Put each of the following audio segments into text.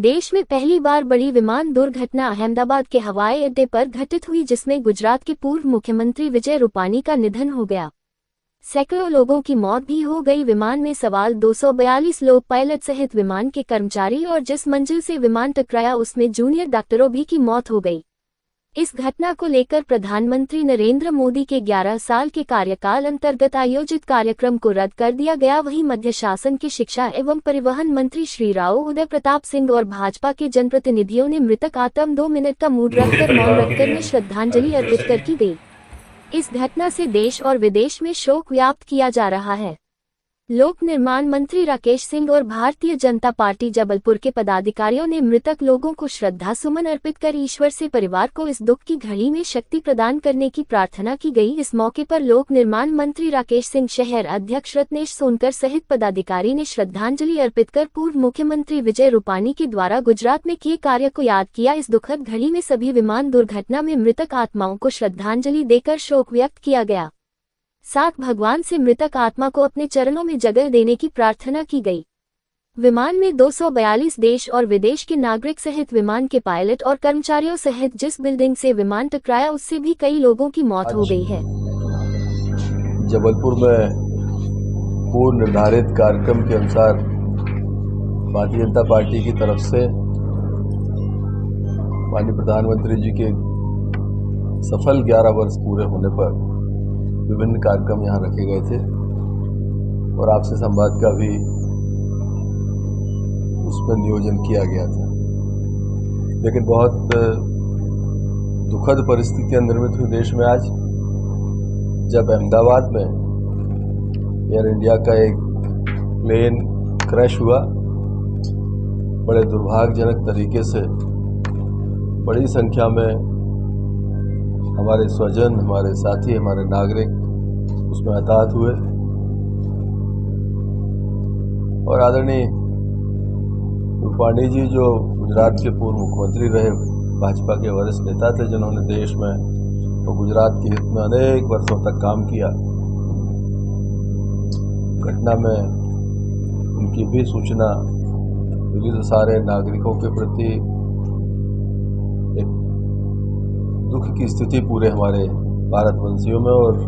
देश में पहली बार बड़ी विमान दुर्घटना अहमदाबाद के हवाई अड्डे पर घटित हुई, जिसमें गुजरात के पूर्व मुख्यमंत्री विजय रूपानी का निधन हो गया। सैकड़ों लोगों की मौत भी हो गई। विमान में सवार 242 लोग, पायलट सहित विमान के कर्मचारी और जिस मंजिल से विमान टकराया उसमें जूनियर डॉक्टरों भी की मौत हो गई। इस घटना को लेकर प्रधानमंत्री नरेंद्र मोदी के 11 साल के कार्यकाल अंतर्गत आयोजित कार्यक्रम को रद्द कर दिया गया। वहीं मध्य शासन के शिक्षा एवं परिवहन मंत्री श्री राव उदय प्रताप सिंह और भाजपा के जनप्रतिनिधियों ने मृतक आत्मा 2 मिनट का मौन रखकर में श्रद्धांजलि अर्पित कर की गई। इस घटना से देश और विदेश में शोक व्याप्त किया जा रहा है। लोक निर्माण मंत्री राकेश सिंह और भारतीय जनता पार्टी जबलपुर के पदाधिकारियों ने मृतक लोगों को श्रद्धा सुमन अर्पित कर ईश्वर से परिवार को इस दुख की घड़ी में शक्ति प्रदान करने की प्रार्थना की गई। इस मौके पर लोक निर्माण मंत्री राकेश सिंह, शहर अध्यक्ष रत्नेश सोनकर सहित पदाधिकारी ने श्रद्धांजलि अर्पित कर पूर्व मुख्यमंत्री विजय रूपानी के द्वारा गुजरात में किए कार्य को याद किया। इस दुखद घड़ी में सभी विमान दुर्घटना में मृतक आत्माओं को श्रद्धांजलि देकर शोक व्यक्त किया गया। साथ भगवान से मृतक आत्मा को अपने चरणों में जगह देने की प्रार्थना की गई। विमान में 242 देश और विदेश के नागरिक सहित विमान के पायलट और कर्मचारियों सहित जिस बिल्डिंग से विमान टकराया उससे भी कई लोगों की मौत हो गई है। जबलपुर में पूर्व निर्धारित कार्यक्रम के अनुसार भारतीय जनता पार्टी की तरफ से माननीय प्रधानमंत्री जी के सफल 11 वर्ष पूरे होने पर विभिन्न कार्यक्रम यहाँ रखे गए थे और आपसे संवाद का भी उसमें नियोजन किया गया था। लेकिन बहुत दुखद परिस्थितियां निर्मित हुई देश में आज, जब अहमदाबाद में एयर इंडिया का एक प्लेन क्रैश हुआ। बड़े दुर्भाग्यजनक तरीके से बड़ी संख्या में हमारे स्वजन, हमारे साथी, हमारे नागरिक उसमें हताहत हुए और आदरणीय रूपाणी जी, जो गुजरात के पूर्व मुख्यमंत्री रहे, भाजपा के वरिष्ठ नेता थे, जिन्होंने देश में और गुजरात के हित में अनेक वर्षों तक काम किया, घटना में उनकी भी सूचना मिली तो सारे नागरिकों के प्रति एक दुख की स्थिति पूरे हमारे भारतवंशियों में और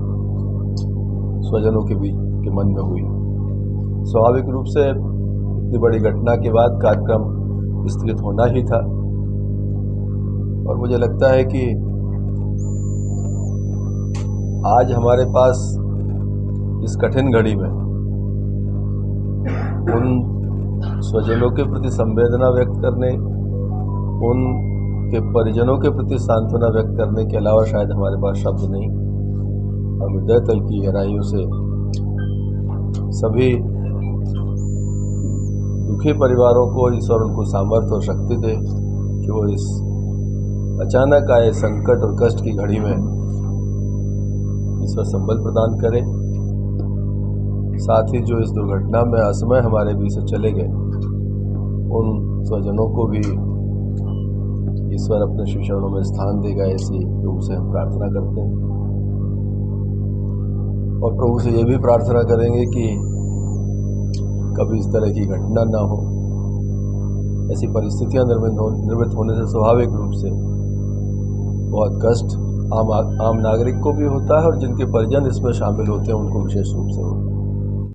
स्वजनों के बीच के मन में हुई। स्वाभाविक रूप से इतनी बड़ी घटना के बाद कार्यक्रम स्थगित होना ही था और मुझे लगता है कि आज हमारे पास इस कठिन घड़ी में उन स्वजनों के प्रति संवेदना व्यक्त करने, उनके परिजनों के प्रति सांत्वना व्यक्त करने के अलावा शायद हमारे पास शब्द नहीं। हम हृदय तल की गहराइयों से सभी दुखी परिवारों को ईश्वर उनको सामर्थ्य और शक्ति दे कि वो इस अचानक आए संकट और कष्ट की घड़ी में ईश्वर संबल प्रदान करे। साथ ही जो इस दुर्घटना में असमय हमारे बीच से चले गए उन स्वजनों को भी ईश्वर अपने शिव चरणों में स्थान देगा, ऐसी प्रभु से हम प्रार्थना करते हैं। और प्रभु से ये भी प्रार्थना करेंगे कि कभी इस तरह की घटना ना हो। ऐसी परिस्थितियां निर्मित होने से स्वाभाविक रूप से बहुत कष्ट आम नागरिक को भी होता है और जिनके परिजन इसमें शामिल होते हैं उनको विशेष रूप से होता है।